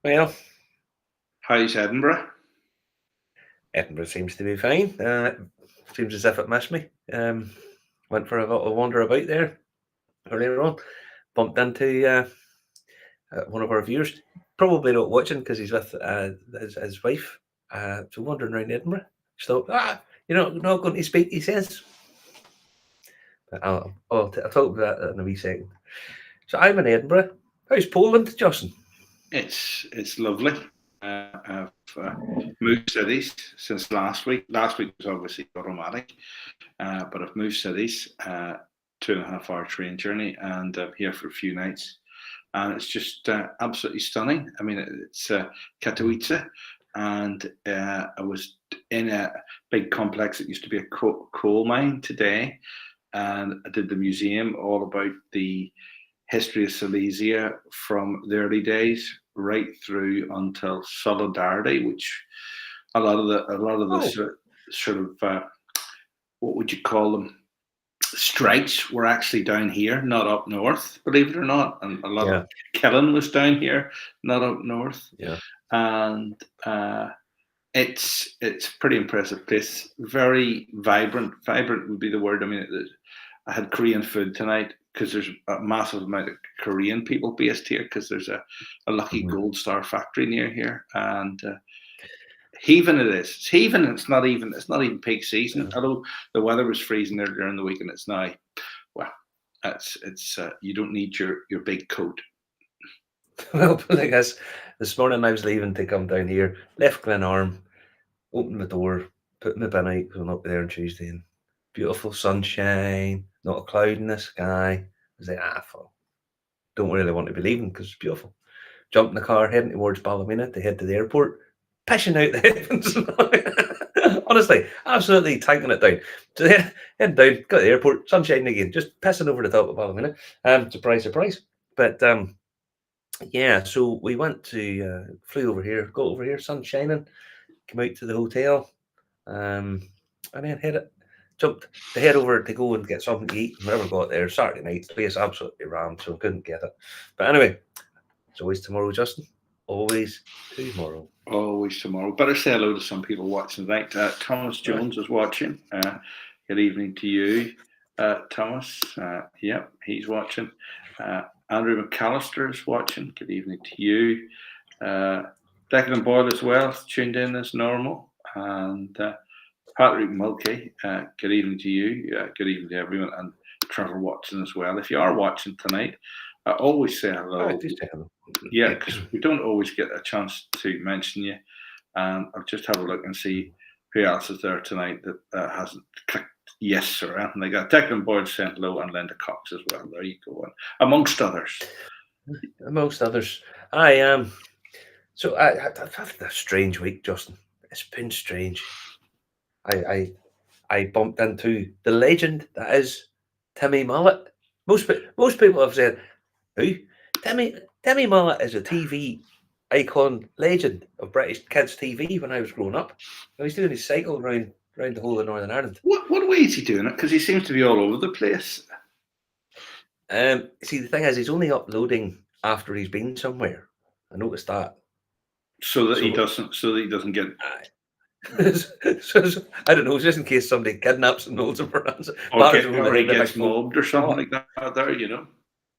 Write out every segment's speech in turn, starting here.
Well, How's Edinburgh? Edinburgh seems to be fine. Seems as if it missed me. Went for a little wander about there earlier on. Bumped into one of our viewers. Probably not watching because he's with his wife. So wandering around Edinburgh. Just thought, you're not going to speak, he says. But I'll talk about that in a wee second. So I'm in Edinburgh. How's Poland, Justin? It's lovely. I've moved cities since last week. Last week was obviously automatic, but I've moved cities, 2.5 hour train journey, and I'm here for a few nights. And it's just absolutely stunning. I mean, it's Katowice, and I was in a big complex that used to be a coal mine today, and I did the museum all about the history of Silesia from the early days right through until Solidarity, which a lot of the sort of what would you call them, strikes were actually down here, not up north, believe it or not, and a lot of killing was down here, not up north. And it's pretty impressive place, very vibrant. Vibrant would be the word. I mean, I had Korean food tonight because there's a massive amount of Korean people based here because there's a lucky gold star factory near here, and heaving it is. It's heaving. It's not even peak season. Although the weather was freezing there during the week, and it's now, well, it's you don't need your big coat. Well, I guess this morning I was leaving to come down here, left Glenarm, opened the door, put my bin out, going up there on Tuesday, and beautiful sunshine, not a cloud in the sky. I was like, fuck, don't really want to be leaving because it's beautiful. Jumped in the car, heading towards Ballymena to head to the airport, pissing out the heavens. Honestly, absolutely tanking it down. So heading down, got to the airport, sunshine again, just pissing over the top of Ballymena. Surprise, surprise. But yeah, so we went to flew over here, got over here, sun shining, came out to the hotel, and then jumped to head over to go and get something to eat. Never got there. Saturday night, place absolutely rammed, so couldn't get it. But anyway, it's always tomorrow, Justin. Always tomorrow. Always tomorrow. Better say hello to some people watching tonight. Thomas Jones is watching. Good evening to you, Thomas. Yep, he's watching. Andrew McAllister is watching. Good evening to you. Declan Boyle as well, tuned in as normal. And Patrick Mulkey, good evening to you. Good evening to everyone. And Trevor Watson as well. If you are watching tonight, I always say hello. Yeah, because we don't always get a chance to mention you. I'll just have a look and see who else is there tonight that hasn't clicked yes or anything like that. Declan Boyd sent hello, and Linda Cox as well. There you go. Amongst others. Amongst others. I am. So I've had a strange week, Justin. It's been strange. I bumped into the legend that is Timmy Mullet. Most people have said, who? Timmy Mullet is a TV icon legend of British kids TV when I was growing up. He's doing his cycle around the whole of Northern Ireland. What way is he doing it? Because he seems to be all over the place. See, the thing is, he's only uploading after he's been somewhere. I noticed that. So that he doesn't get. So, I don't know, just in case somebody kidnaps and holds him for ransom. Or he gets mobbed or something like that there,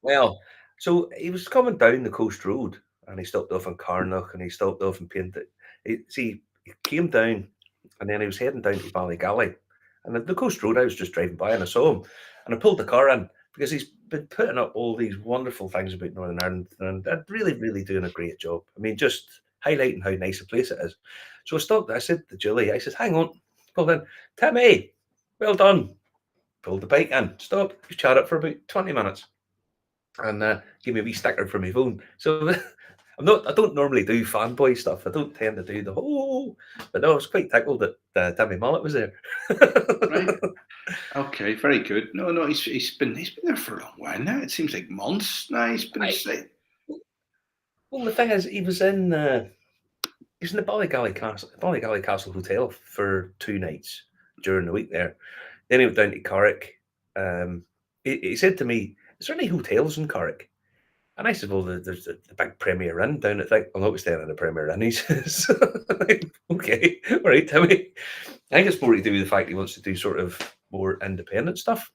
Well, so he was coming down the coast road and he stopped off in Carnock and he stopped off in Painted. He came down and then he was heading down to Ballygally. And at the coast road, I was just driving by and I saw him and I pulled the car in because he's been putting up all these wonderful things about Northern Ireland and really, really doing a great job. I mean, just highlighting how nice a place it is. So I stopped. I said to Julie, I said, hang on, pulled in. Timmy, well done. Pulled the bike in, stopped, we chatted for about 20 minutes and gave me a wee sticker for my phone. So I don't normally do fanboy stuff. I don't tend to do the whole, but no, I was quite tickled that Timmy Mullet was there. Right. Okay, very good. No, he's been there for a long while now. It seems like months now. He's been sick. Well, the thing is, he was in the Ballygally Castle Hotel for 2 nights, during the week there. Then he went down to Carrick. He said to me, "Is there any hotels in Carrick?" And I said, "Well, there's the big Premier Inn down at like, I'm not staying in the Premier Inn." He says, "Okay, all right, Timmy." I think it's more to do with the fact he wants to do sort of more independent stuff.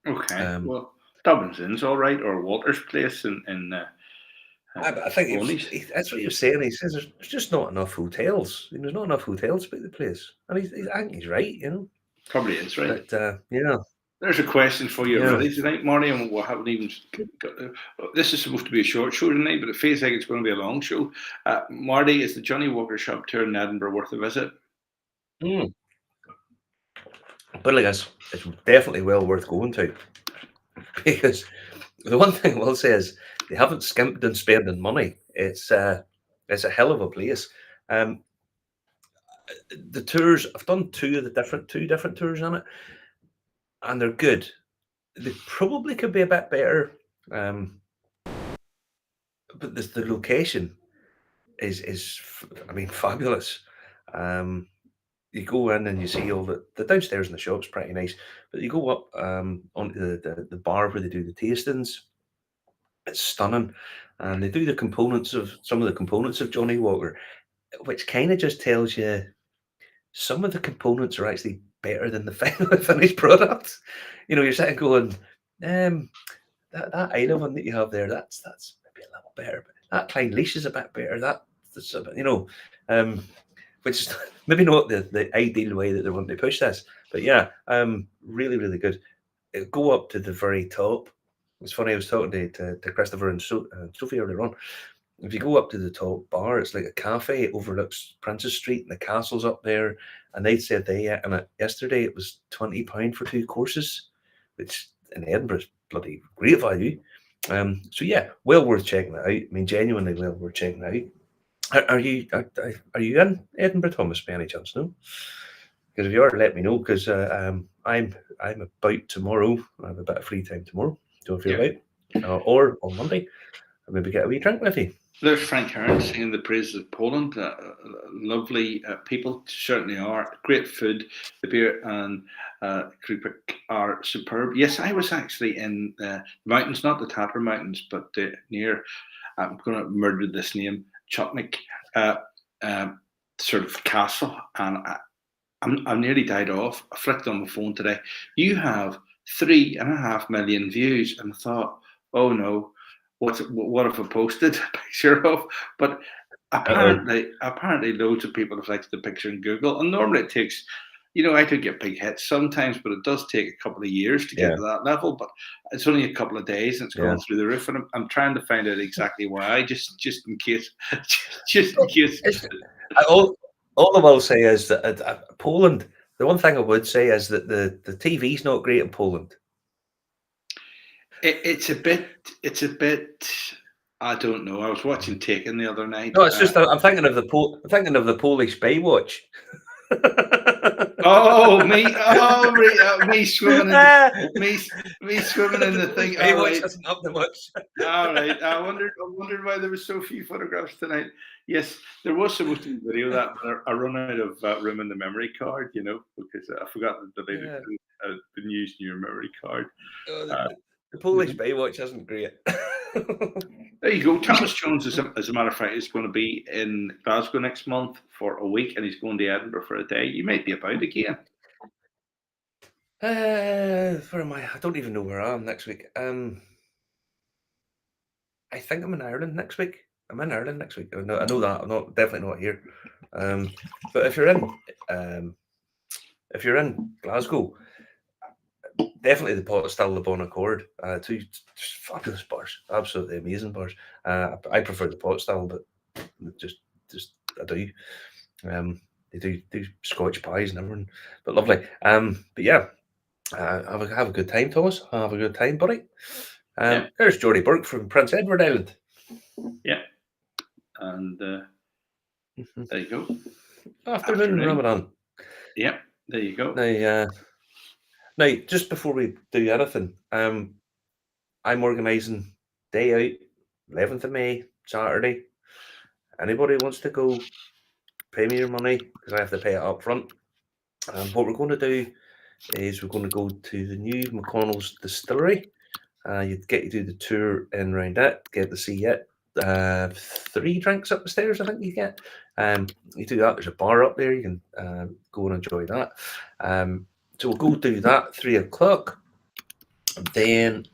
Okay. Um, Well, Dublin's Inn's all right, or Walter's Place I think Bonnie's. that's what he was saying. He says there's just not enough hotels. There's not enough hotels about the place, and I think he's right, you know. Probably is right. But yeah, There's a question for you yeah. already tonight, Marty, and we haven't even got. This is supposed to be a short show tonight, but it feels like it's going to be a long show. Marty, is the Johnny Walker Shop tour in Edinburgh worth a visit? Mm. But like it's definitely well worth going to, because the one thing I will say is they haven't skimped on spending money. It's a hell of a place. Um, the tours, I've done two different tours on it, and they're good. They probably could be a bit better, um, but the location is I mean fabulous. Um, you go in and you see all the downstairs in the shop's pretty nice, but you go up onto the bar where they do the tastings. It's stunning, and they do the components of some of the components of Johnny Walker, which kind of just tells you some of the components are actually better than the finished product. You know, you're sitting going, that Isla one that you have there, that's maybe a little better, but that Klein Leash is a bit better. That's a bit, you know, um, which is maybe not the ideal way that they want to push this, but yeah, really, really good. Go up to the very top. It's funny, I was talking to Christopher and Sophie earlier on. If you go up to the top bar, it's like a cafe. It overlooks Princess Street, and the castle's up there. And they said yesterday it was £20 for two courses, which in Edinburgh is bloody great value. So yeah, well worth checking it out. I mean, genuinely well worth checking it out. Are you in Edinburgh, Thomas, by any chance? No, because if you are, let me know. Because I'm about tomorrow. I have a bit of free time tomorrow. Don't feel Yeah. about, or on Monday, I'll maybe get a wee drink with you. There's Frank Hearn singing the praises of Poland. Lovely people, certainly are. Great food. The beer and Krupik are superb. Yes, I was actually in the mountains, not the Tatar Mountains, but near, I'm going to murder this name, Chutnik, uh, sort of castle. And I'm nearly died off. I flicked on my phone today. You have 3.5 million views. And I thought, oh no, what have I posted a picture of? But Uh-oh. apparently loads of people have liked the picture in Google. And normally it takes, I could get big hits sometimes, but it does take a couple of years to get Yeah, to that level. But it's only a couple of days and it's yeah. gone through the roof. And I'm trying to find out exactly why, just in case, just in case. All I will say is that Poland. The one thing I would say is that the TV's not great in Poland. It's a bit. It's a bit. I don't know. I was watching Taken the other night. No, it's just I'm thinking of I'm thinking of the Polish Baywatch. Oh, me! Oh, me swimming in me swimming in the thing. All Baywatch right, doesn't have the much. all right. I wondered why there were so few photographs tonight. Yes, there was supposed to be a video of that, but I run out of room in the memory card. Because I forgot to delete it. Yeah. I've been using your memory card. Oh, Uh, the Polish Baywatch isn't great. There you go. Thomas Jones, as a matter of fact, is going to be in Glasgow next month for a week, and he's going to Edinburgh for a day. You might be about again. Where am I? I don't even know where I am next week. I think I'm in Ireland next week. I'm in Ireland next week. No, I know that. I'm not definitely not here. But if you're in Glasgow, definitely the pot still the Bon Accord. Two fabulous bars, absolutely amazing bars. I prefer the pot still, but just I do. They do Scotch pies and everything, but lovely. But yeah, have a good time, Thomas. Have a good time, buddy. Yeah. There's Geordie Burke from Prince Edward Island. Yeah, and there you go. Afternoon, Ramadan. Yeah, there you go. Now, just before we do anything, I'm organising day out, 11th of May, Saturday. Anybody wants to go, pay me your money because I have to pay it up front. What we're going to do is we're going to go to the new McConnell's distillery. You get to do the tour in round it, get to see it. 3 drinks up the stairs, I think you get. You do that. There's a bar up there. You can go and enjoy that. So we'll go do that 3 o'clock. Then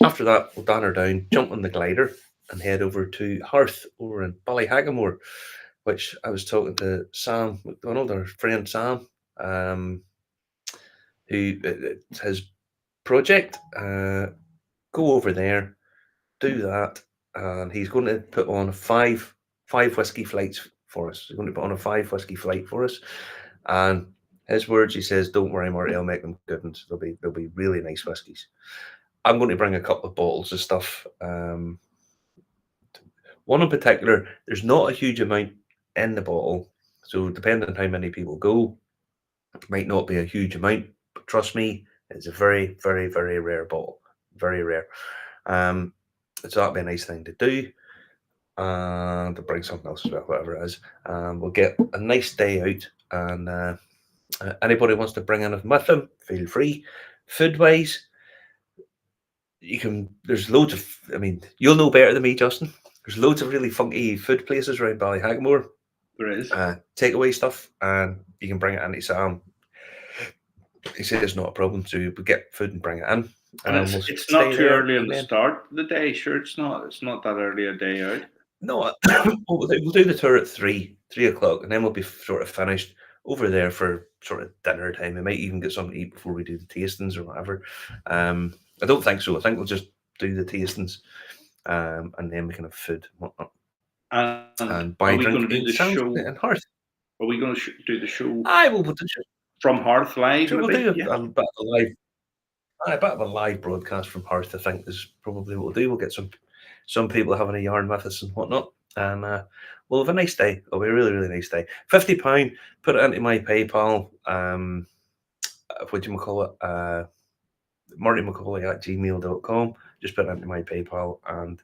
after that, we'll dan her down, jump on the glider, and head over to Hearth over in Ballyhagamore, which I was talking to Sam McDonald, our friend Sam, who it's his project. Go over there, do that, and he's going to put on five whiskey flights for us. He's going to put on a 5 whiskey flight for us, and his words, he says, "Don't worry, Marty, I'll make them good ones. They'll be really nice whiskies." I'm going to bring a couple of bottles of stuff. One in particular, there's not a huge amount in the bottle, so depending on how many people go, it might not be a huge amount. But trust me, it's a very, very, very rare bottle. Very rare. So that'd be a nice thing to do. And to bring something else as well, whatever it is. We'll get a nice day out, and anybody wants to bring anything with them, feel free. Food wise, you can. There's loads of. I mean, you'll know better than me, Justin. There's loads of really funky food places around Ballyhagamore. There is. Takeaway stuff, and you can bring it into Sam. He said it's not a problem, so we get food and bring it in. And it's not too early in the start of the day. Sure, it's not that early a day out. No, we'll do the tour at 3 o'clock, and then we'll be sort of finished over there for sort of dinner time. We might even get something to eat before we do the tastings or whatever. I don't think so. I think we'll just do the tastings, and then we can have food and whatnot. And buy are we drink going to do the show in Hearth. Are we going to do the show? We'll do the show from Hearth live. Sure, we'll do a bit of a live. A bit of a live broadcast from Hearth, I think, is probably what we'll do. We'll get some people having a yarn with us and whatnot, and we'll have a nice day. It'll be a really, really nice day. £50, put it into my PayPal. What do you call it? martymacaulay@gmail.com. Just put it into my PayPal, and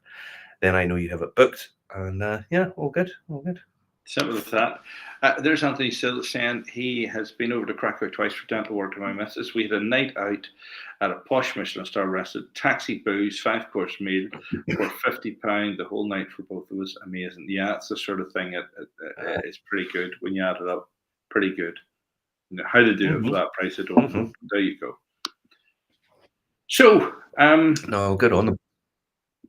then I know you have it booked. And yeah, all good. Simple as that. There's Anthony still saying he has been over to Krakow twice for dental work to my missus. We had a night out at a posh Michelin star restaurant, taxi, booze, 5-course meal for £50 the whole night for both of us. Amazing. Yeah, it's the sort of thing it's pretty good when you add it up. Pretty good. How to do it for that price, I don't know. There you go. So, no, good on them.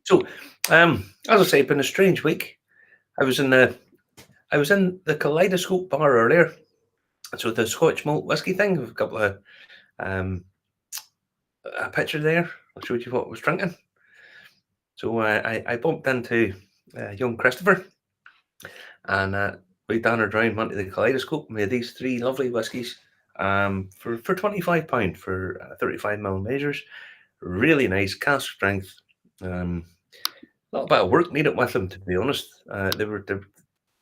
So, as I say, it's been a strange week. I was in the Kaleidoscope bar earlier. So the Scotch malt whiskey thing, with a couple of a picture there. I'll show you what I was drinking. So I bumped into young Christopher, and we dan her down, went to the Kaleidoscope, made these 3 lovely whiskies for £25 for 35ml measures. Really nice, cask strength. A little bit of work needed with them, to be honest. They were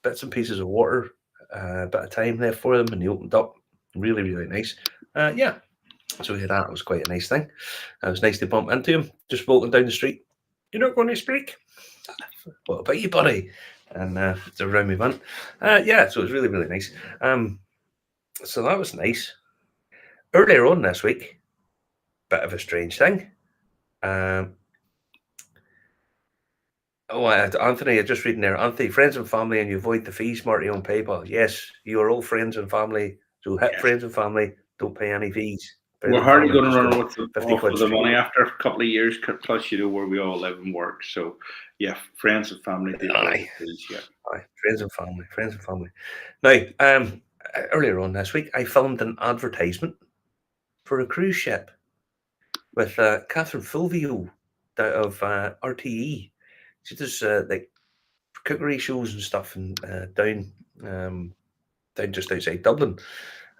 bits and pieces of water, a bit of time left for them, and they opened up. Really, really nice. Yeah, so we had that. It was quite a nice thing. It was nice to bump into him, just walking down the street. You're not going to speak? What about you, buddy? And so around we went. Yeah, so it was really, really nice. So that was nice. Earlier on this week, bit of a strange thing. Anthony, I'm just reading there. Anthony, friends and family, and you avoid the fees, Marty, on PayPal. Yes, you are all friends and family. So hit friends and family, don't pay any fees. We're hardly going to run with the money after a couple of years, plus where we all live and work. So yeah, friends and family. Aye, friends and family. Now, earlier on this week, I filmed an advertisement for a cruise ship with Catherine Fulvio out of RTE. She does like cookery shows and stuff, and down just outside Dublin.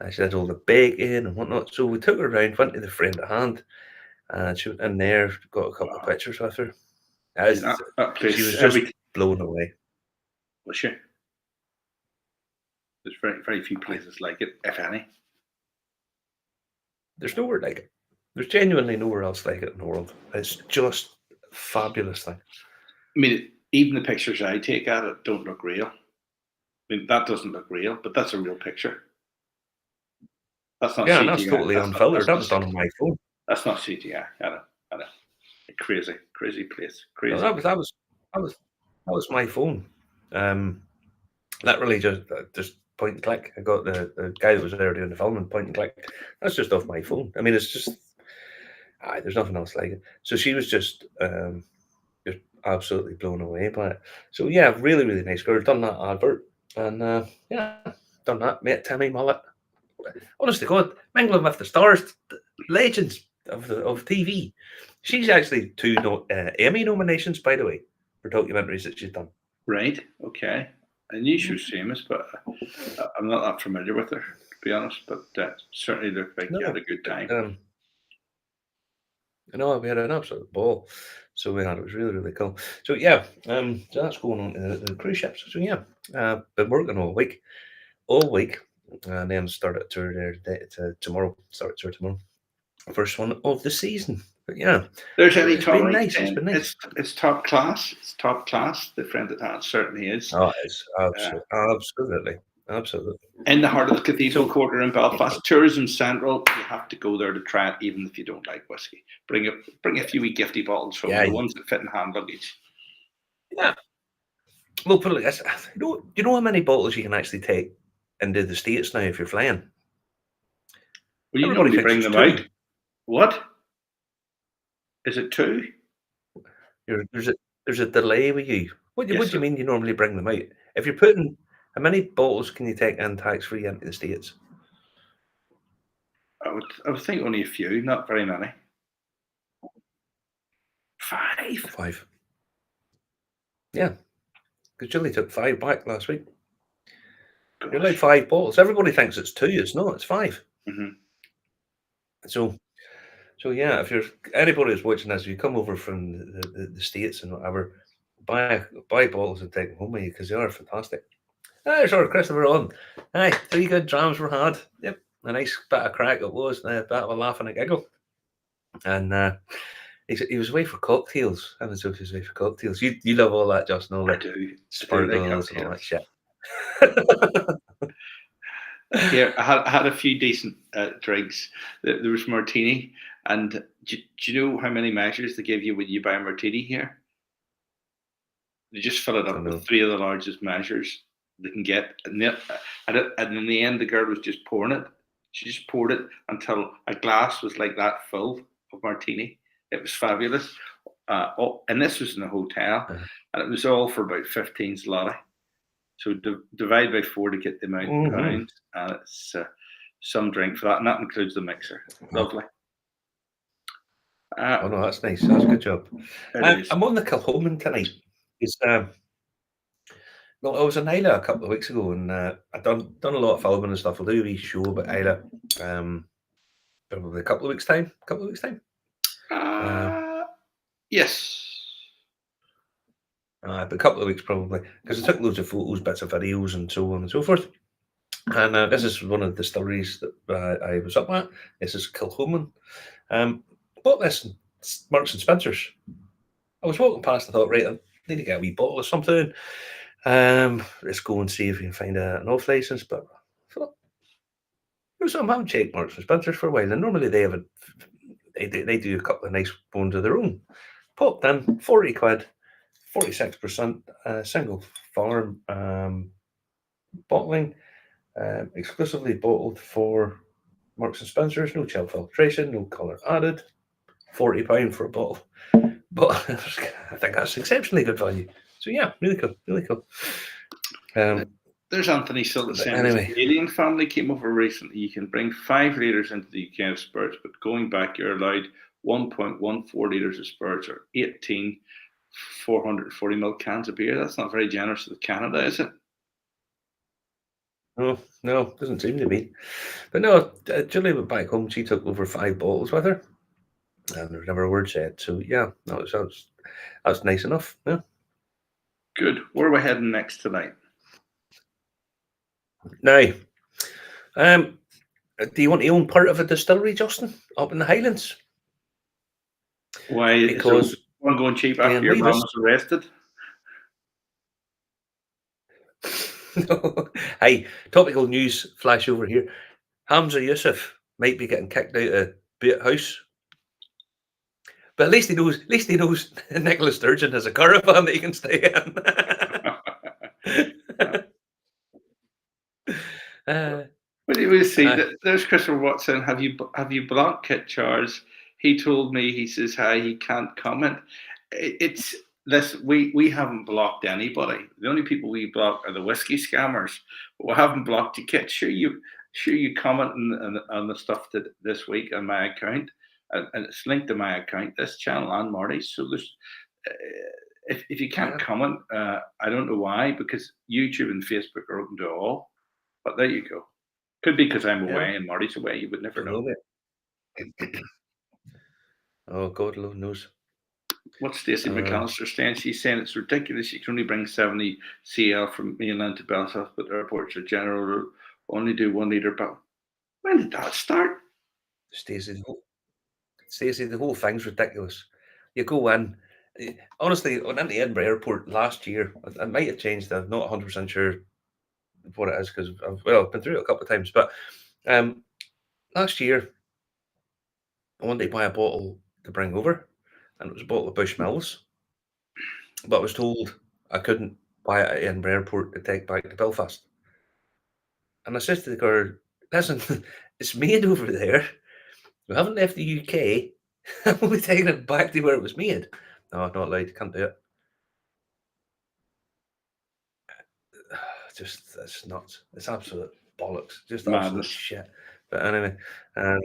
She did all the baking and whatnot. So we took her around, went to the friend at hand, and she went in there, got a couple of pictures with her. That place, she was just blown away. Was she? There's very, very few places like it, if any. There's nowhere like it. There's genuinely nowhere else like it in the world. It's just a fabulous thing. I mean, even the pictures I take at it don't look real. I mean, that doesn't look real, but that's a real picture. That's not Yeah, and that's CGI. totally unfiltered. That was done on my phone. That's not CGI. I know. Crazy place. No, Crazy. that was my phone. Literally just point and click. I got the guy that was there doing the filming, point and click. That's just off my phone. I mean, it's just there's nothing else like it. So she was just absolutely blown away by it. So yeah, really really nice girl. Done that advert, and yeah, done that. Met Timmy Mullet. Honest to God, mingling with the stars, legends of TV. She's actually two Emmy nominations, by the way, for documentaries that she's done. Right. Okay. I knew she was famous, but I'm not that familiar with her, to be honest. But certainly looked like you had a good time. No, we had an absolute ball. So it was really, really cool. So yeah, so that's going on in the cruise ships. So yeah, been working all week, and then start a tour there tomorrow. Start a tour tomorrow. First one of the season. But yeah, There's any it's been Tommy. nice. It's been nice. It's top class. It's top class. The friend of that certainly is. Oh, it's absolutely. In the heart of the Cathedral Quarter in Belfast, Tourism Central. You have to go there to try it, even if you don't like whiskey. Bring a few wee gifty bottles from the ones that fit in hand luggage. Yeah. Well, put it like this. Do you know how many bottles you can actually take into the States now if you're flying? Well, you normally bring them out. What? Is it 2? There's a delay with you. What do you mean you normally bring them out? If you're putting, how many bottles can you take in tax-free into the States? I would think only a few, not very many. 5. 5. Yeah, because Julie took 5 back last week. Gosh. You're allowed 5 bottles. Everybody thinks it's 2. It's not. It's 5. Mm-hmm. So yeah, if you're anybody who's watching this, if you come over from the States and whatever, buy bottles and take them home with you because they are fantastic. Sure, Christopher on. Aye, 3 good drams were had. Yep, a nice bit of crack it was, and a bit of a laugh and a giggle. And he was away for cocktails. I was away for cocktails. You love all that, Justin, all that sparkles and all that shit. Yeah, I had a few decent drinks. There was martini, and do you know how many measures they give you when you buy a martini here? They just fill it up with 3 of the largest measures they can get, and in the end, the girl was just pouring it. She just poured it until a glass was like that full of martini. It was fabulous. And this was in a hotel, and it was all for about 15 zloty. So divide by 4 to get the amount in pounds, and it's some drink for that, and that includes the mixer. Lovely. Oh no, that's nice. That's a good job. I'm on the Kilchoman tonight. It's well, I was in Isla a couple of weeks ago, and I've done a lot of filming and stuff. I'll do a wee show about Isla, probably a couple of weeks time. Yes. But a couple of weeks probably, because I took loads of photos, bits of videos, and so on and so forth. And this is one of the stories that I was up at. This is Kilchoman. Bought this in Marks and Spencer's. I was walking past. I thought, right, I need to get a wee bottle of something. Let's go and see if we can find an off license. But I thought, I haven't checked Marks and Spencer's for a while, and normally they have they do a couple of nice ones of their own. Popped in, 40 quid. 46% single farm bottling, exclusively bottled for Marks and Spencer's, no chill filtration, no colour added, £40 for a bottle. But I think that's exceptionally good value. So yeah, really cool. There's Anthony Silton saying his Canadian family came over recently. You can bring 5 litres into the UK of spirits, but going back, you're allowed 1.14 litres of spirits or 18 440ml cans of beer. That's not very generous with Canada, is it? No, doesn't seem to be. But no, Julie went back home. She took over 5 bottles with her, and there was never a word said. So yeah, that was nice enough. Yeah. Good. Where are we heading next tonight? Now, do you want to own part of a distillery, Justin, up in the Highlands? Why? Because one going cheap after your mum was arrested. No. Hey, topical news flash over here. Hamza Yusuf might be getting kicked out of Butte House, but at least he knows Nicola Sturgeon has a caravan that he can stay in. uh, But you will see uh, that there's Christopher Watson. Have you blocked Kit Charles? He told me, he says hi, he can't comment. It's this, we haven't blocked anybody. The only people we block are the whiskey scammers. But we haven't blocked you, Kit. Sure you comment on the stuff that this week on my account, and it's linked to my account, this channel and Marty's. So there's if you can't yeah, comment, I don't know why, because YouTube and Facebook are open to all. But there you go. Could be because I'm yeah, away and Marty's away. You would never don't know, know. mate. Oh, God alone knows. What's Stacey Um, McAllister saying? She's saying it's ridiculous. You can only bring 70 CL from mainland to Belfast, but airports are general only do 1 litre. But when did that start? Stacey, the whole thing's ridiculous. You go in, honestly, I went into Edinburgh Airport last year. It might have changed. I'm not 100% sure what it is because I've been through it a couple of times. But um, last year, I wanted to buy a bottle to bring over, and it was a bottle of Bushmills. But I was told I couldn't buy it at Edinburgh Airport to take back to Belfast. And I said to the girl, listen, it's made over there. We haven't left the UK. I'm only taking it back to where it was made. No, not allowed. Can't do it. Just it's nuts. It's absolute bollocks. Just absolute Madness. shit. But anyway, um,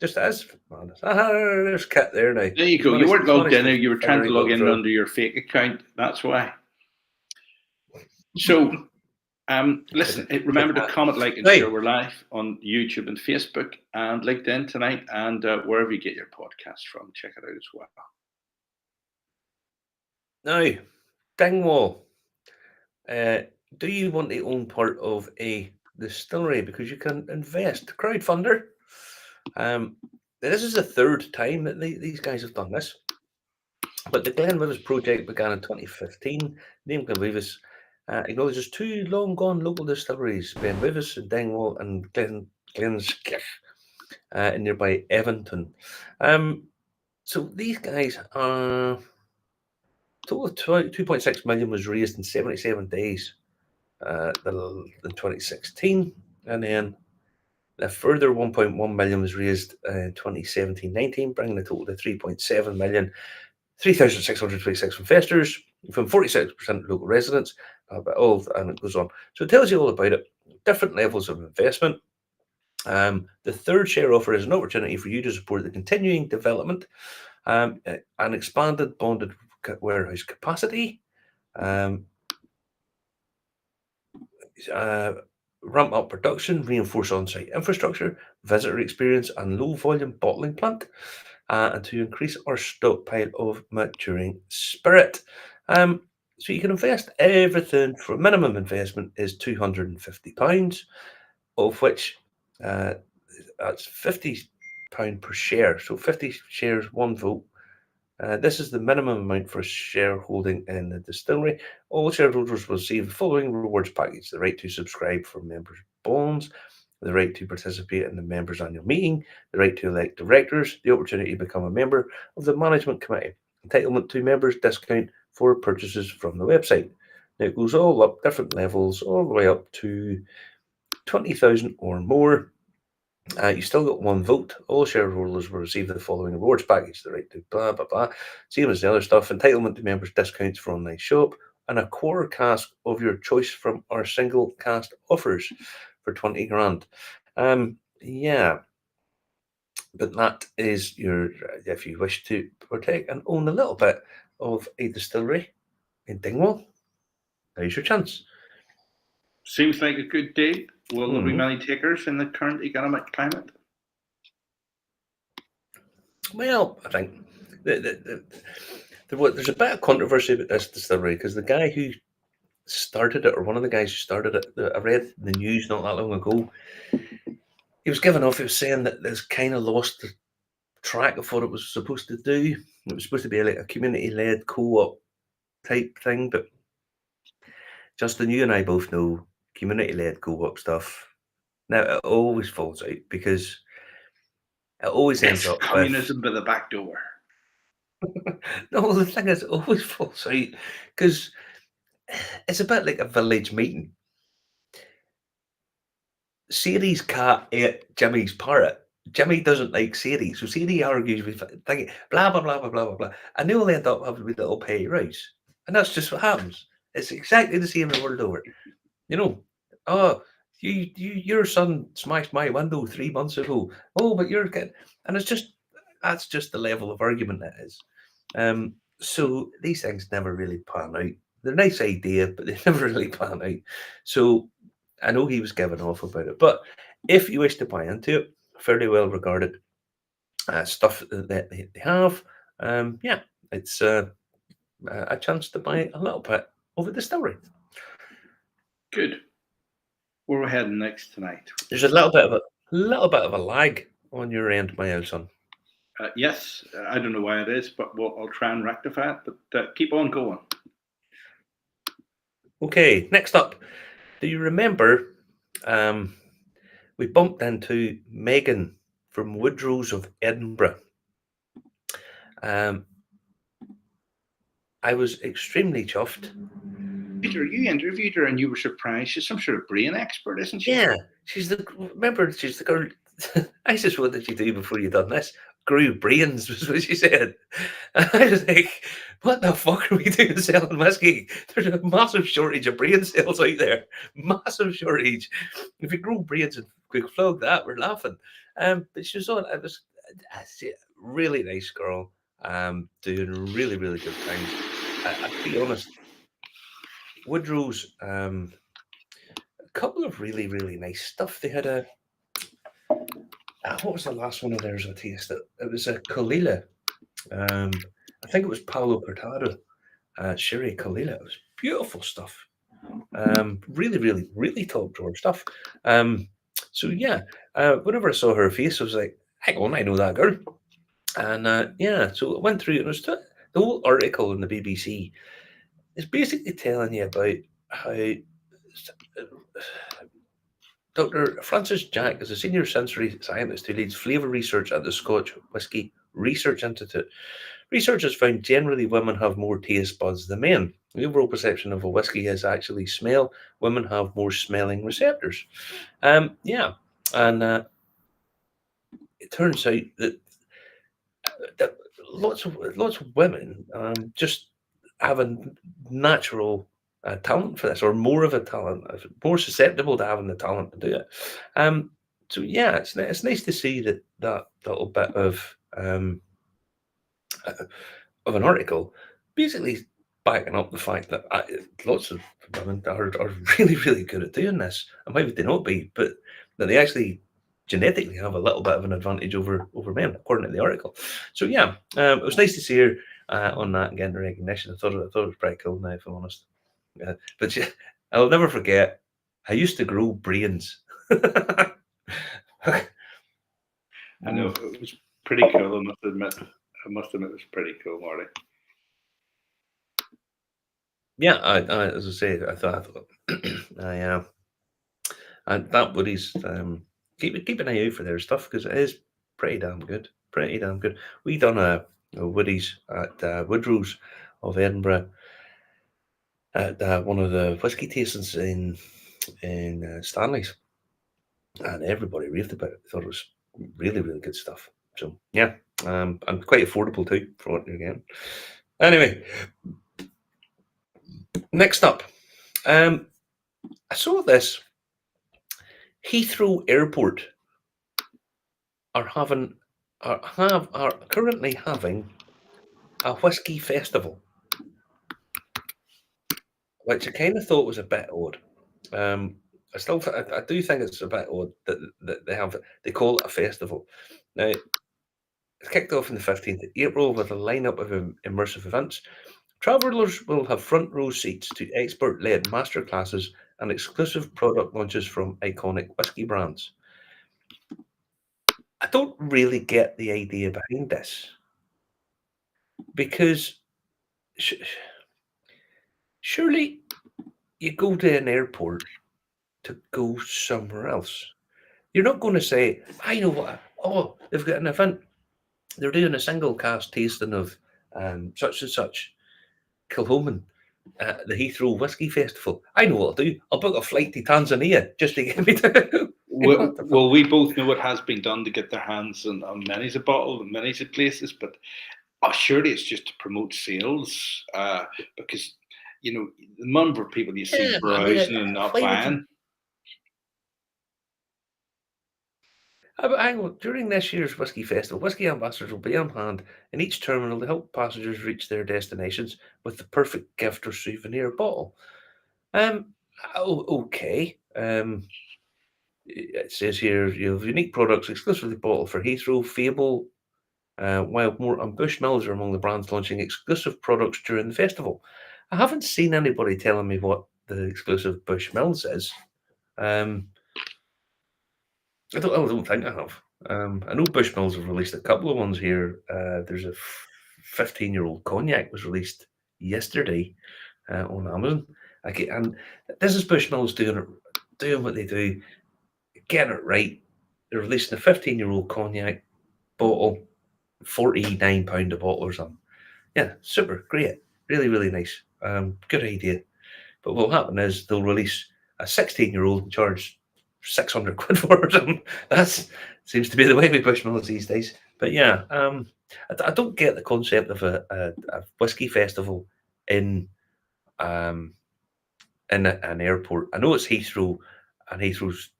just as madness. There's Kit there now. There you go. You weren't He's logged managed in to there. You were trying figure to out log little in drill. under your fake account. That's why. So, listen, remember to comment, like, and share. Right We're live on YouTube and Facebook and LinkedIn tonight, and wherever you get your podcast from, check it out as well. now, Dingwall. Uh, do you want to own part of a distillery because you can invest crowdfunder? This is the third time that these guys have done this. But the Glenwivis project began in 2015. Name Glenwivis acknowledges two long gone local distilleries, Glenwivis in Dingwall and Glenskirch in nearby Evanton. So these guys are total of 2.6 million was raised in 77 days in 2016, and then a further 1.1 million was raised in 2017-19, bringing the total to 3.7 million. 3,626 investors from 46% local residents, and it goes on. So it tells you all about it, different levels of investment. The third share offer is an opportunity for you to support the continuing development and expanded bonded warehouse capacity, um, ramp up production, reinforce on-site infrastructure, visitor experience, and low-volume bottling plant, and to increase our stockpile of maturing spirit. So you can invest everything for minimum investment is £250, of which uh, that's £50 per share. So 50 shares, one vote. This is the minimum amount for shareholding in the distillery. All shareholders will receive the following rewards package: the right to subscribe for members' bonds, the right to participate in the members' annual meeting, the right to elect directors, the opportunity to become a member of the management committee, entitlement to members' discount for purchases from the website. Now it goes all up, different levels, all the way up to 20,000 or more. You still got one vote. All shareholders will receive the following rewards package: the right to blah blah blah, same as the other stuff. Entitlement to members' discounts for online shop, and a quarter cask of your choice from our single cask offers for 20 grand. Yeah, but that is your if you wish to partake and own a little bit of a distillery in Dingwall. There's your chance. Seems like a good deal. Will there be Hmm. many takers in the current economic climate? Well, I think there's a bit of controversy about this distillery because the guy who started it, or one of the guys who started it, I read the news not that long ago. He was giving off. He was saying that it's kind of lost the track of what it was supposed to do. It was supposed to be like a community-led co-op type thing, but Justin, you and I both know community-led co-op stuff. Now it always falls out because it always ends It's up with communism by the back door. no. The thing is, it always falls out because it's a bit like a village meeting. Sadie's cat ate Jimmy's parrot. Jimmy doesn't like Sadie, so Sadie argues with thinking blah blah blah blah blah blah blah, and they all end up having a little petty rows, and that's just what happens. It's exactly the same the world over. You know, oh, your son smashed my window 3 months ago. Oh, but you're kid, and it's just that's just the level of argument that is. So these things never really pan out. They're a nice idea, but they never really pan out. So I know he was giving off about it, but if you wish to buy into it, fairly well regarded stuff that they have, yeah, it's a chance to buy a little bit of a distillery. Good. Where are we heading next tonight? There's a little bit of a lag on your end, my old son. Yes, I don't know why it is, but I'll try and rectify it. But keep on going. Okay, next up, do you remember we bumped into Megan from Woodrow's of Edinburgh? I was extremely chuffed. Peter, you interviewed her and you were surprised. She's some sort of brain expert, isn't she? Yeah, she's the girl. I said, what did you do before you done this? Grew brains was what she said. And I was like, what the fuck are we doing selling whiskey? There's a massive shortage of brain cells out there. Massive shortage. If you grow brains and quick flog that, we're laughing. But she was on. I see, really nice girl. Doing really really good things. I'll be honest. Woodrow's a couple of really really nice stuff. They had a what was the last one of theirs I tasted? It was a Kalila. I think it was Paolo Cortado, Sherry Kalila. It was beautiful stuff. Really, really, really top drawer stuff. So yeah, whenever I saw her face, I was like, "Hang on, I know that girl." And yeah, so I went through it. And it was the whole article in the BBC is basically telling you about how Dr. Francis Jack is a senior sensory scientist who leads flavour research at the Scotch Whisky Research Institute. Research has found generally women have more taste buds than men. The overall perception of a whisky is actually smell. Women have more smelling receptors. Yeah, and it turns out that lots of women just have a natural talent for this, or more of a talent, more susceptible to having the talent to do it. So yeah, it's nice to see that little bit of an article basically backing up the fact that lots of women are really really good at doing this, and why would they not be? But that they actually genetically have a little bit of an advantage over men, according to the article. So yeah, it was nice to see her on that and getting the recognition. I thought it was pretty cool. Now, if I'm honest, but yeah, I'll never forget. I used to grow brains. I know it was pretty cool. I must admit, it was pretty cool, Marty. Yeah, as I say, I thought, and that Woody's keep an eye out for their stuff because it is pretty damn good, pretty damn good. We done a Woody's at Woodrow's of Edinburgh at one of the whiskey tastings in Stanley's, and everybody raved about it. Thought it was really really good stuff. So yeah, and quite affordable too for what you're getting. Anyway, next up, I saw this. Heathrow Airport are currently having a whiskey festival, which I kind of thought was a bit odd. I do think it's a bit odd that they call it a festival. Now it's kicked off on the 15th of April with a lineup of immersive events. Travellers will have front row seats to expert-led masterclasses and exclusive product launches from iconic whiskey brands. I don't really get the idea behind this because surely you go to an airport to go somewhere else. You're not going to say, I know what, oh, they've got an event. They're doing a single cast tasting of such and such Kilhoman at the Heathrow Whiskey Festival. I know what I'll do. I'll book a flight to Tanzania just to get me to. Well, we both know it has been done to get their hands on many's a bottle and many's a places, but surely it's just to promote sales, because the number of people you see Yeah, but I mean, browsing and not why would you? buying. But hang on, during this year's Whisky Festival, whisky ambassadors will be on hand in each terminal to help passengers reach their destinations with the perfect gift or souvenir bottle. Um, okay. It says here you have unique products exclusively bottled for Heathrow, Fable, Wildmore, and Bushmills are among the brands launching exclusive products during the festival. I haven't seen anybody telling me what the exclusive Bushmills is. Um, I don't think I have. I know Bushmills have released a couple of ones here. There's a 15-year-old cognac was released yesterday on Amazon. And this is Bushmills doing what they do, getting it right. They're releasing a 15-year-old cognac bottle, £49 a bottle or something. Yeah, super, great, really, really nice. Good idea. But what'll happen is they'll release a 16-year-old and charge 600 quid for it. That seems to be the way we push Bushmills these days. But yeah, I don't get the concept of a whiskey festival in um, an airport. I know it's Heathrow, and Heathrow's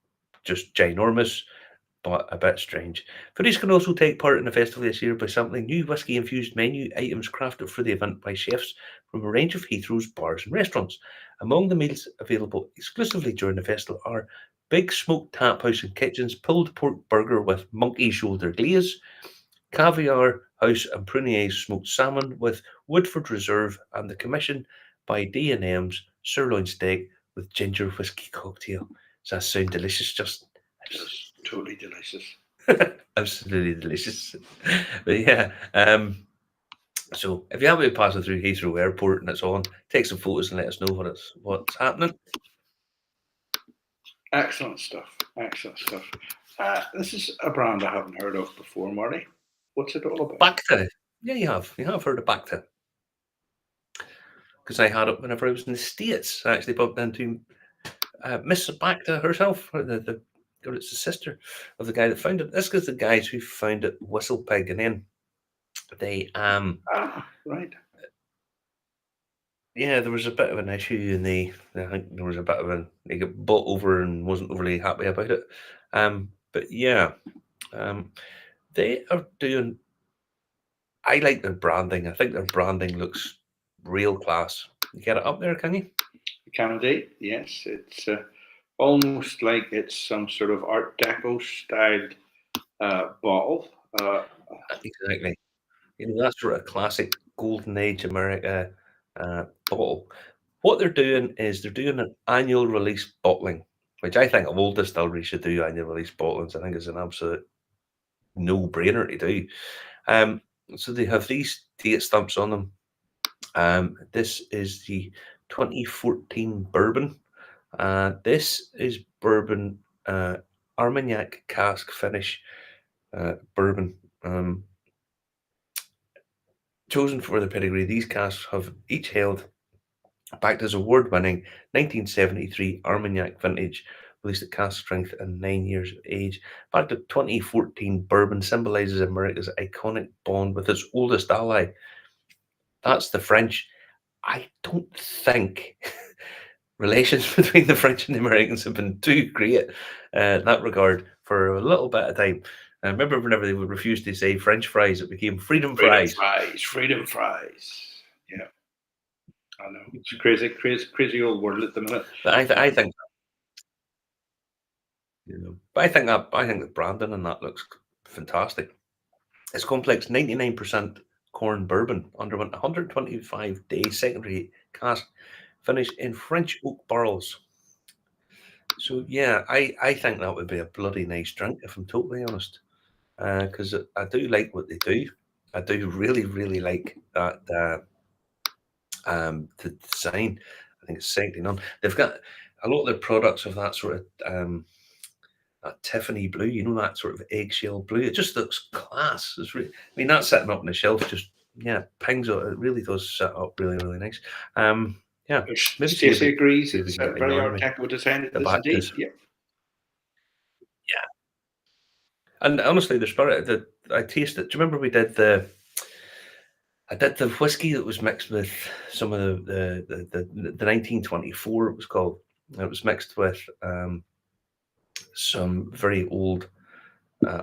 just ginormous, but a bit strange. Foodies can also take part in the festival this year by sampling new whiskey infused menu items crafted for the event by chefs from a range of Heathrow's bars and restaurants. Among the meals available exclusively during the festival are Big Smoke Tap House and Kitchen's pulled pork burger with monkey shoulder glaze, Caviar House and Prunier's smoked salmon with Woodford Reserve, and the commission by D&M's sirloin steak with ginger whiskey cocktail. Does that sound delicious? Just Just totally delicious. absolutely delicious. But yeah, so if you happen to be passing through Heathrow Airport and it's on, take some photos and let us know what's happening. Excellent stuff. Excellent stuff. This is a brand I haven't heard of before, Marty. What's it all about? Bacta. Yeah, you have. You have heard of Bacta. Because I had it whenever I was in the States. I actually bumped into Miss Bacta herself. Or it's the sister of the guy that found it. This is the guys who found it Whistle Pig, and then they Right. yeah, there was a bit of an issue, and I think there was a bit of they got bought over and wasn't overly happy about it. But yeah, they are doing. I like their branding. I think their branding looks real class. You get it up there, can you? Candidate, yes. It's almost like it's some sort of Art Deco styled bottle. Exactly. That's sort of classic golden age America bottle. What they're doing is they're doing an annual release bottling, which I think of all distilleries should do annual release bottlings. I think it's an absolute no-brainer to do. So they have these date stamps on them. This is the 2014 bourbon. This is bourbon Armagnac cask finish bourbon. Chosen for their pedigree, these casks have each held backed as award-winning 1973 Armagnac vintage, released at cask strength and 9 years of age. Backed at 2014 bourbon symbolises America's iconic bond with its oldest ally. That's the French. I don't think relations between the French and the Americans have been too great in that regard for a little bit of time. I remember whenever they would refuse to say French fries, it became freedom fries. Freedom fries. Yeah, I know. It's a crazy old world at the minute. But I think, but I think the branding and that looks fantastic. It's complex 99% corn bourbon underwent 125-day secondary cask finished in French oak barrels. So yeah, I think that would be a bloody nice drink if I'm totally honest, because I do like what they do. I do really like that the design. I think it's second to none. They've got a lot of their products of that sort of that Tiffany blue, that sort of eggshell blue. It just looks class. That's sitting up on the shelf, just pings out. It really does set up really, really nice. Yeah, maybe Stacey agrees. see if we It's can a get my very yarn Art Deco design. It the is back indeed. because Yeah. and honestly, the spirit that I tasted. Do you remember we did the? I did the whiskey that was mixed with some of the 1924. It was called. It was mixed with some very old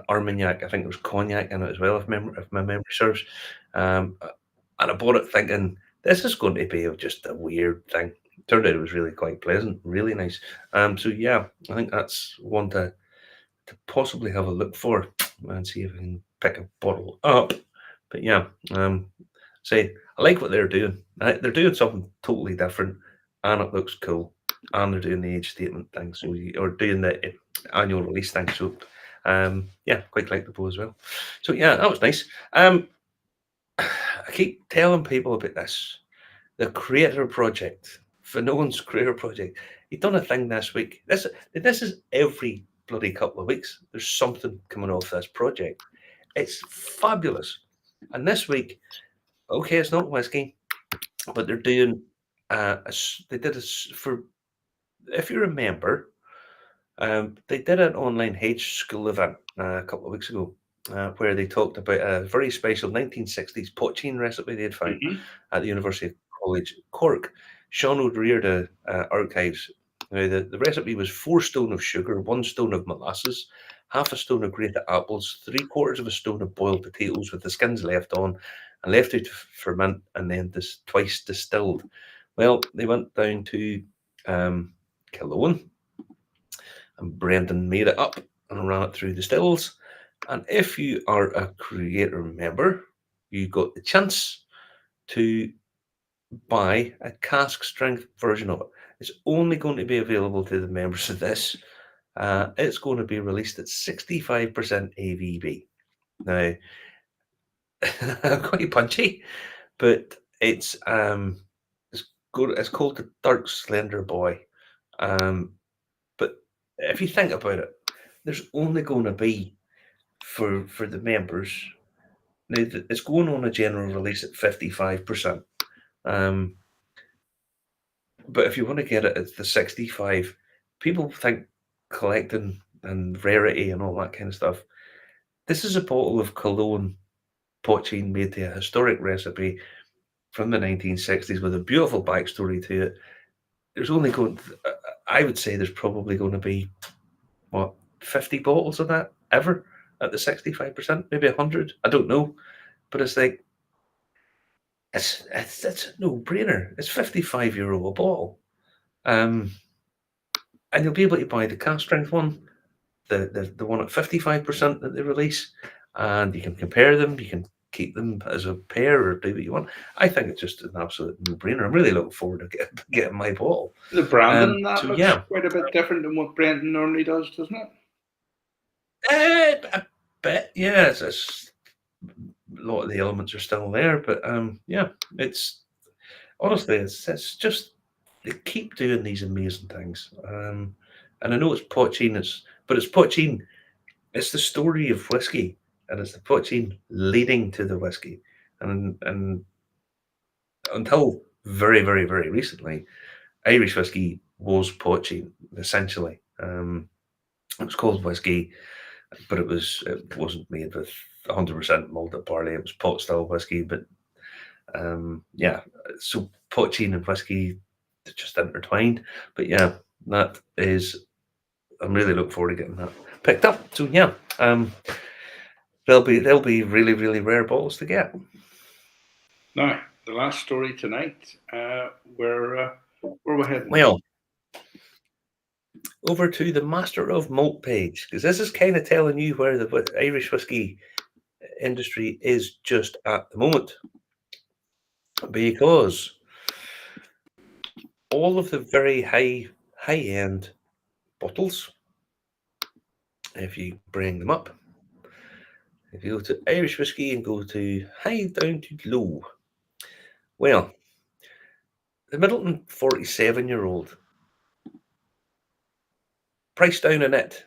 Armagnac. I think there was cognac in it as well, if my memory serves. And I bought it thinking this is going to be just a weird thing. Turned out it was really quite pleasant, really nice. So yeah, I think that's one to possibly have a look for and see if I can pick a bottle up. But yeah, say I like what they're doing. They're doing something totally different, and it looks cool. And they're doing the age statement thing, or doing the annual release thing. So, yeah, quite collectible as well. So yeah, that was nice. I keep telling people about this, the Creator Project, Finone's Creator Project. He done a thing this week. This is every bloody couple of weeks. There's something coming off this project. It's fabulous. And this week, okay, it's not whiskey, but they're doing they did this for, if you remember, they did an online H school event a couple of weeks ago, where they talked about a very special 1960s poaching recipe they'd found Mm-hmm. at the University College Cork. Sean O'Riordan archives. Now, the recipe was 4 stone of sugar, 1 stone of molasses, half a stone of grated apples, 3/4 of a stone of boiled potatoes with the skins left on, and left to ferment, and then twice distilled. Well, they went down to Killowen, and Brendan made it up and ran it through the stills. And if you are a creator member, you got the chance to buy a cask strength version of it. It's only going to be available to the members of this. It's going to be released at 65% AVB. Now, quite punchy, but it's called the Dark Slender Boy. But if you think about it, there's only going to be for the members. Now it's going on a general release at 55%. But if you want to get it at the 65, people think collecting and rarity and all that kind of stuff. This is a bottle of Cologne poaching made to a historic recipe from the 1960s with a beautiful backstory to it. There's only going, I would say there's probably going to be, what, 50 bottles of that ever at the 65%, maybe 100. I don't know. But it's like, it's a no-brainer. It's €55 a bottle. And you'll be able to buy the cast strength one, the one at 55% that they release, and you can compare them. You can keep them as a pair or do what you want. I think it's just an absolute no-brainer. I'm really looking forward to getting my bottle. The branding on that So looks yeah, quite a bit different than what Brendan normally does, doesn't it? a bit. Yeah, it's a lot of the elements are still there, but yeah, it's honestly, it's just they keep doing these amazing things. And I know it's poaching, but it's poaching. It's the story of whiskey, and it's the poaching leading to the whiskey. And until very, very, very recently, Irish whiskey was poaching essentially. It was called whiskey, but it wasn't made with 100% malted barley. It was pot still whiskey, but yeah, so poaching and whiskey just intertwined. But yeah, that is. I'm really looking forward to getting that picked up. So yeah, they'll be really, really rare bottles to get. Now, the last story tonight, where we're heading. Well, over to the Master of Malt page, because this is kind of telling you where the Irish whiskey industry is just at the moment. Because all of the very high end bottles, if you bring them up, if you go to Irish whiskey and go to high down to low, well, the Middleton 47-year-old, price down in it,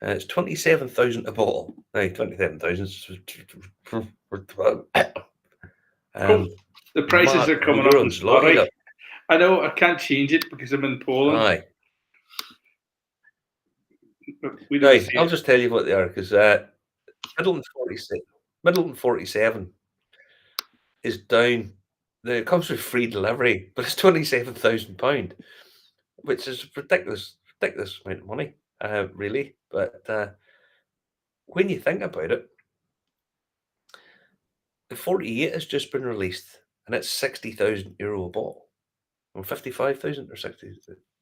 It's 27,000 a bottle. Now 27,000. Cool. The prices are coming up you're in on zloty. zloty. Look. I know I can't change it because I'm in Poland. Aye. We don't Now, see I'll it. just tell you what they are, because Middleton 47 is down. It comes with free delivery, but it's £27,000, which is ridiculous amount of money, really. But when you think about it, the 48 has just been released, and it's €60,000 a bottle, or 55,000 or 60,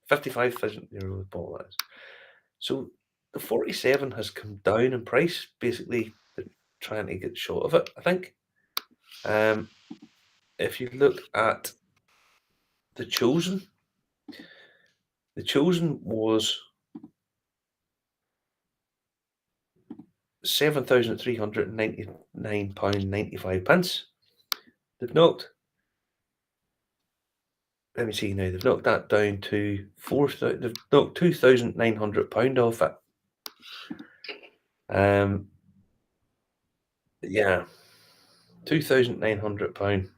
55,000 euro a bottle. That is. So the 47 has come down in price. Basically, they're trying to get short of it, I think. If you look at the Chosen was £7,399.95. They've knocked. Let me see now. They've knocked that down to they've knocked £2,900 off it. Yeah, £2,900.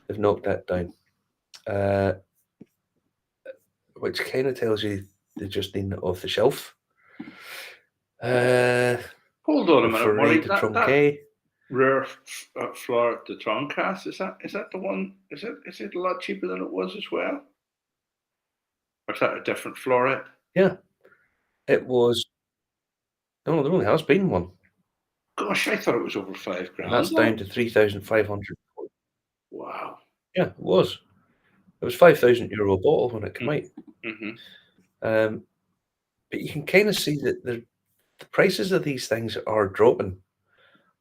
They've knocked that down, which kind of tells you they just need it off the shelf. Hold on a minute, For Murray. de That Tronquet. rare floor de Troncas, is that the one? Is it a lot cheaper than it was as well? Or is that a different floret? Yeah, it was. No, there only has been one. Gosh, I thought it was over £5,000. And that's down to 3,500. Wow. Yeah, it was. It was €5,000 a bottle when it came out. Mm-hmm. But you can kind of see that the prices of these things are dropping.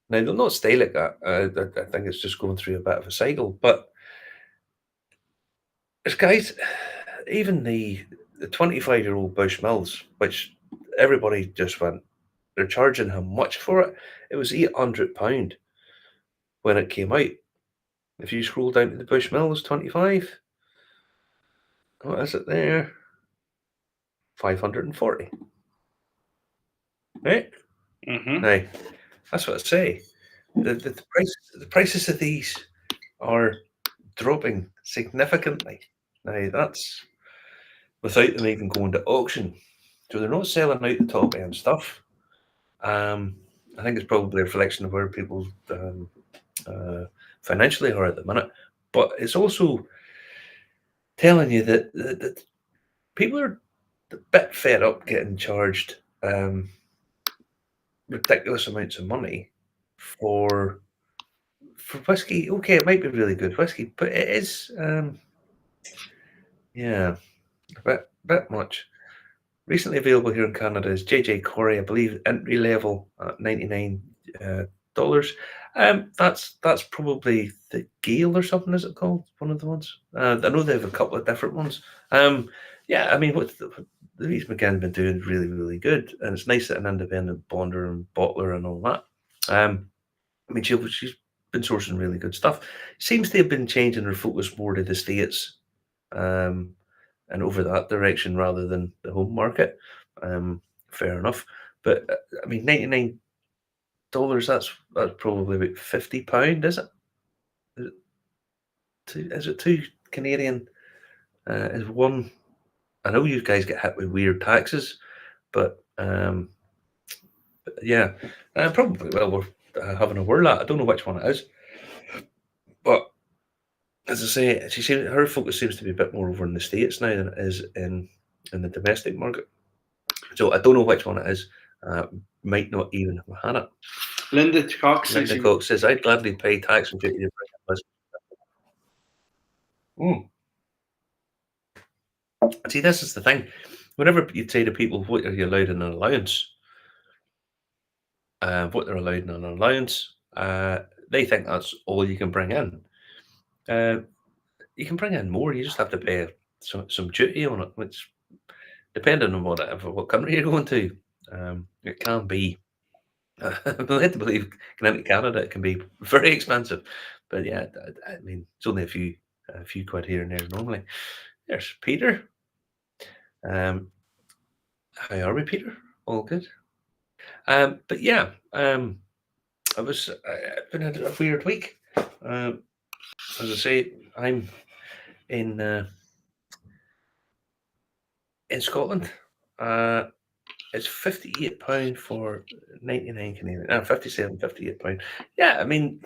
Now, they'll not stay like that. I think it's just going through a bit of a cycle. But there's guys, even the 25-year-old Bushmills, which everybody just went, they're charging how much for it? It was £800 when it came out. If you scroll down to the Bushmills 25, what is it there? 540. Right? Mm-hmm. Now, that's what I say. The prices of these are dropping significantly. Now, that's without them even going to auction. So they're not selling out the top end stuff. I think it's probably a reflection of where people financially are at the minute. But it's also telling you that people are a bit fed up getting charged ridiculous amounts of money for whiskey. Okay, it might be really good whiskey, but it is yeah, a bit much. Recently available here in Canada is JJ Corey, I believe, entry level at $99. That's probably the Gale or something. Is it called? One of the ones. I know they have a couple of different ones. Yeah, I mean, what Louise McGann's been doing really, really good, and it's nice that an independent bonder and bottler and all that. I mean, she's been sourcing really good stuff. Seems to have been changing her focus more to the States. And over that direction rather than the home market. Fair enough, but I mean, $99. That's probably about £50, is it? Is it two Canadian? Is one? I know you guys get hit with weird taxes, but yeah, probably. Well, we're having a whirl at. I don't know which one it is, but as I say, her focus seems to be a bit more over in the States now than it is in the domestic market. So I don't know which one it is. Might not even have had it. Linda Cox says, I'd gladly pay tax and duty to bring it. See, this is the thing. Whenever you say to people, what are you allowed in an allowance? What they're allowed in an allowance, they think that's all you can bring in. You can bring in more. You just have to pay some duty on it, which, depending on what country you're going to, it can be. I'm led to believe going into Canada it can be very expensive, but yeah, I mean it's only a few quid here and there normally. There's Peter. How are we, Peter? all good. But yeah, it's been a weird week. Um, as I say, I'm in uh, in Scotland. Uh, it's £58 for 99 Canadian. 57, £58. Yeah, I mean,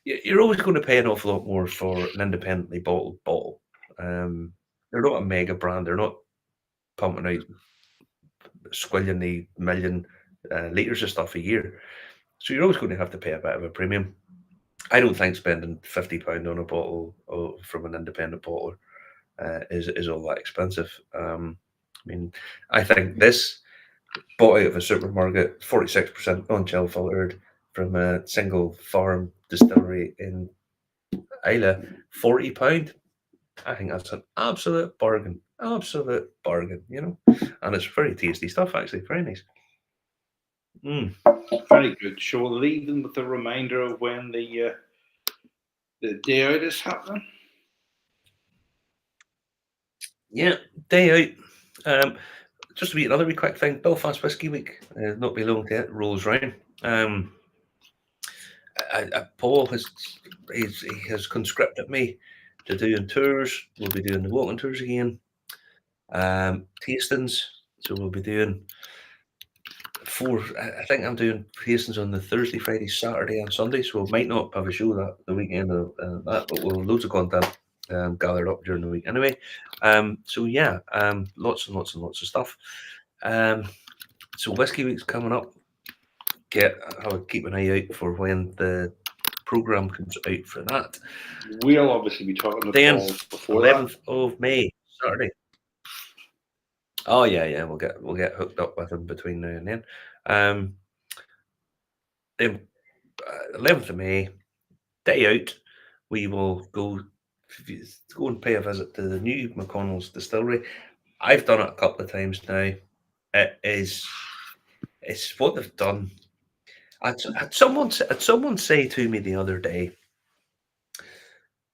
you're always going to pay an awful lot more for an independently bottled bottle. They're not a mega brand. They're not pumping out squillionly million litres of stuff a year. So you're always going to have to pay a bit of a premium. I don't think spending £50 on a bottle from an independent bottler is all that expensive. I mean, I think this bought out of a supermarket, 46% non-chill filtered from a single farm distillery in Islay, £40. I think that's an absolute bargain. Absolute bargain, And it's very tasty stuff, actually. Very nice. Mm. Very good. So we'll leave them with a reminder of when the day out is happening. Yeah, day out. Just to be another wee quick thing, Belfast Whisky Week, not be long to it, rolls round. Paul he has conscripted me to doing tours. We'll be doing the walking tours again, tastings. So we'll be doing four. I think I'm doing tastings on the Thursday, Friday, Saturday, and Sunday. So we might not have a show that the weekend of that, but we'll have loads of content gathered up during the week anyway. So yeah, lots and lots and lots of stuff. So Whiskey Week's coming up. I'll keep an eye out for when the program comes out for that. We'll obviously be talking to Then Paul before 11th that. of May, Saturday. Oh yeah, we'll get hooked up with him between now and then. Then 11th of May, day out, we will go and pay a visit to the new McConnell's distillery. I've done it a couple of times now. It's what they've done. Had someone say to me the other day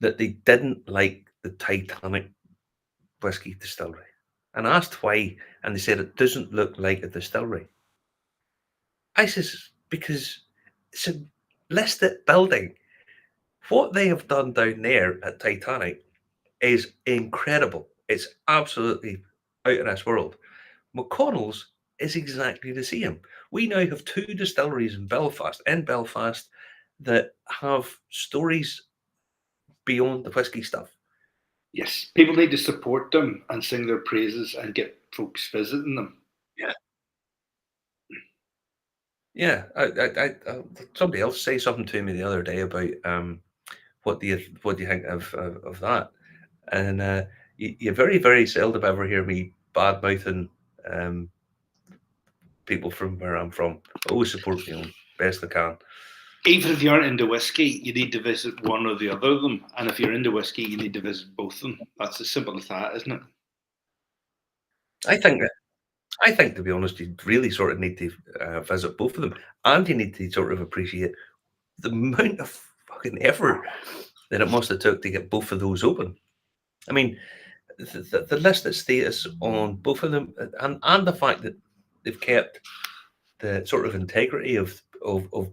that they didn't like the Titanic whiskey distillery, and I asked why, and they said it doesn't look like a distillery. I says because it's a listed building. What they have done down there at Titanic is incredible. It's absolutely out of this world. McConnell's is exactly the same. We now have two distilleries in Belfast, that have stories beyond the whiskey stuff. Yes, people need to support them and sing their praises and get folks visiting them. Yeah. Yeah, somebody else say something to me the other day about what do you think of that? And you very very seldom ever hear me bad mouthing people from where I'm from. I always support my own best I can. Even if you aren't into whiskey, you need to visit one or the other of them. And if you're into whiskey, you need to visit both of them. That's as simple as that, isn't it? I think to be honest, you really sort of need to visit both of them, and you need to sort of appreciate the amount of fucking effort that it must have took to get both of those open. I mean, the listed status on both of them, and the fact that they've kept the sort of integrity of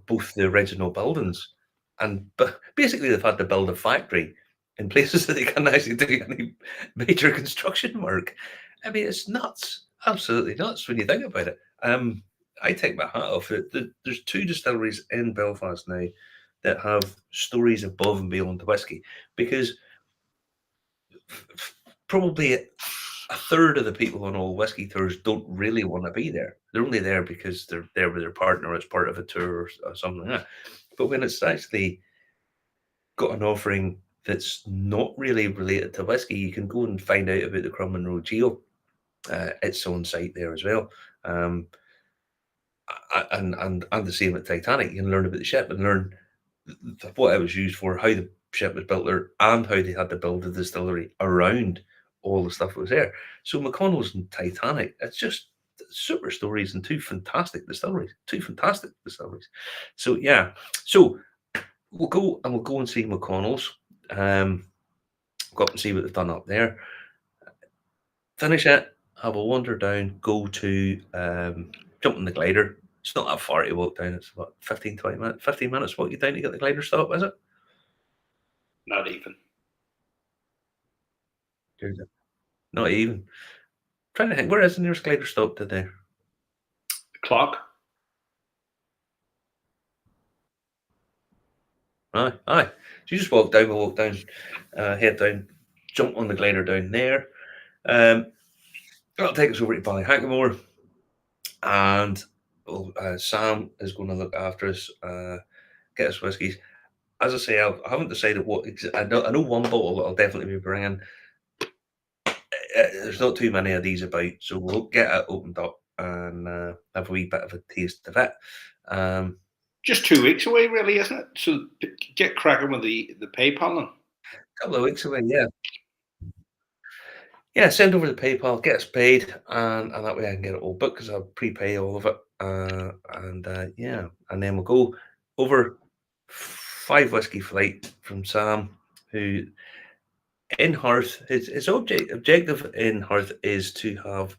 both the original buildings, but basically they've had to build a factory in places that they can't actually do any major construction work. I mean, it's nuts, absolutely nuts when you think about it. I take my hat off. There's two distilleries in Belfast now that have stories above and beyond the whiskey, because probably a third of the people on all whiskey tours don't really want to be there. They're only there because they're there with their partner as part of a tour or something like that. But when it's actually got an offering that's not really related to whiskey, you can go and find out about the Crumlin Road Geo. It's on site there as well. And the same at Titanic. You can learn about the ship and learn what it was used for, how the ship was built there, and how they had to build the distillery around all the stuff that was there. So McConnell's and Titanic, it's just super stories and two fantastic distilleries. So yeah, so we'll go and see McConnell's. Go up and see what they've done up there. Finish it, have a wander down, go to jump in the glider. It's not that far to walk down. It's about 15, 20 minutes, 15 minutes walk you down to get the glider stop, is it? Not even. Not even. Trying to think, where is the nearest glider stop today? Clock. Aye. So you just walk down, head down, jump on the glider down there. That'll take us over to Ballyhankamore, and Sam is going to look after us, get us whiskies. As I say, I haven't decided what. I know one bottle that I'll definitely be bringing. There's not too many of these about, so we'll get it opened up and have a wee bit of a taste of it. Just 2 weeks away, really, isn't it? So get cracking with the PayPal. A couple of weeks away, yeah. Yeah, send over the PayPal, get us paid, and that way I can get it all booked because I'll prepay all of it. Yeah, and then we'll go over 5 whiskey flight from Sam, who in Hearth, his objective in Hearth is to have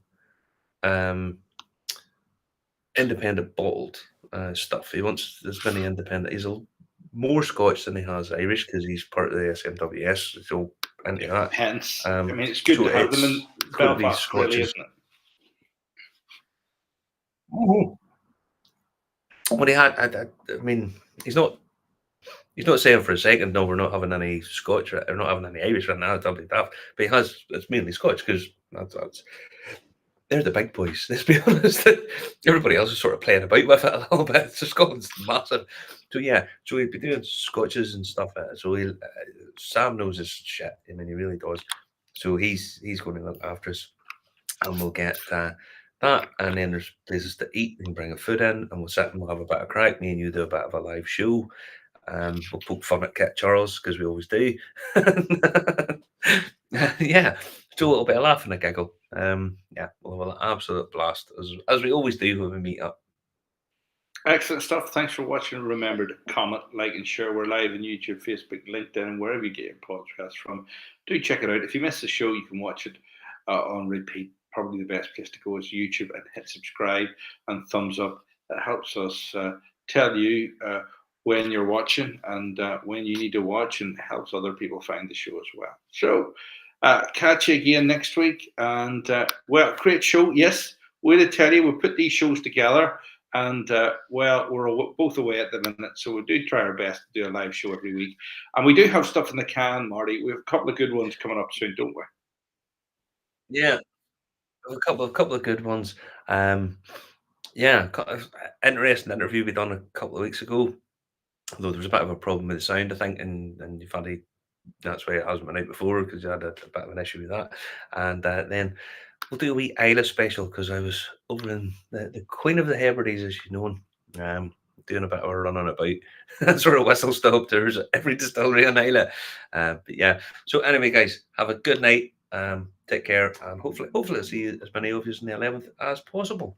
independent bottled stuff. He wants as many independent. He's more Scotch than he has Irish because he's part of the SMWS. So into that. Hence, I mean, it's good to have them in Belfast, really, isn't it? What he had, I mean, he's not saying for a second, no, we're not having any Scotch or not having any Irish right now. That'd be daft. But he has. It's mainly Scotch because that's they're the big boys. Let's be honest. Everybody else is sort of playing about with it a little bit. So Scotland's massive. So yeah, so he'd be doing Scotches and stuff. So Sam knows his shit. I mean, he really does. So he's going to look after us, and we'll get that. And then there's places to eat. We can bring a food in, and we'll sit and we'll have a bit of crack. Me and you do a bit of a live show. We'll poke fun at Kit Charles because we always do. Yeah, do a little bit of laugh and a giggle. Yeah, we'll have an absolute blast as we always do when we meet up. Excellent stuff. Thanks for watching. Remember to comment, like, and share. We're live on YouTube, Facebook, LinkedIn, and wherever you get your podcasts from. Do check it out. If you miss the show, you can watch it on repeat. Probably the best place to go is YouTube, and hit subscribe and thumbs up. That helps us tell you when you're watching and when you need to watch, and helps other people find the show as well. So catch you again next week. And well, great show. Yes, we'll tell you, we put these shows together. And well, we're both away at the minute, so we do try our best to do a live show every week. And we do have stuff in the can, Marty. We have a couple of good ones coming up soon, don't we? Yeah, a couple of good ones. Yeah, interesting interview we done a couple of weeks ago. Although there was a bit of a problem with the sound, I think, and you've had that's why it hasn't been out before because you had a bit of an issue with that. And then we'll do a wee Isla special because I was over in the Queen of the Hebrides, as you know, doing a bit of a running about sort of whistle stop tours at every distillery in Isla. But yeah, so anyway, guys, have a good night. Take care, and hopefully I'll see as many of you on the 11th as possible.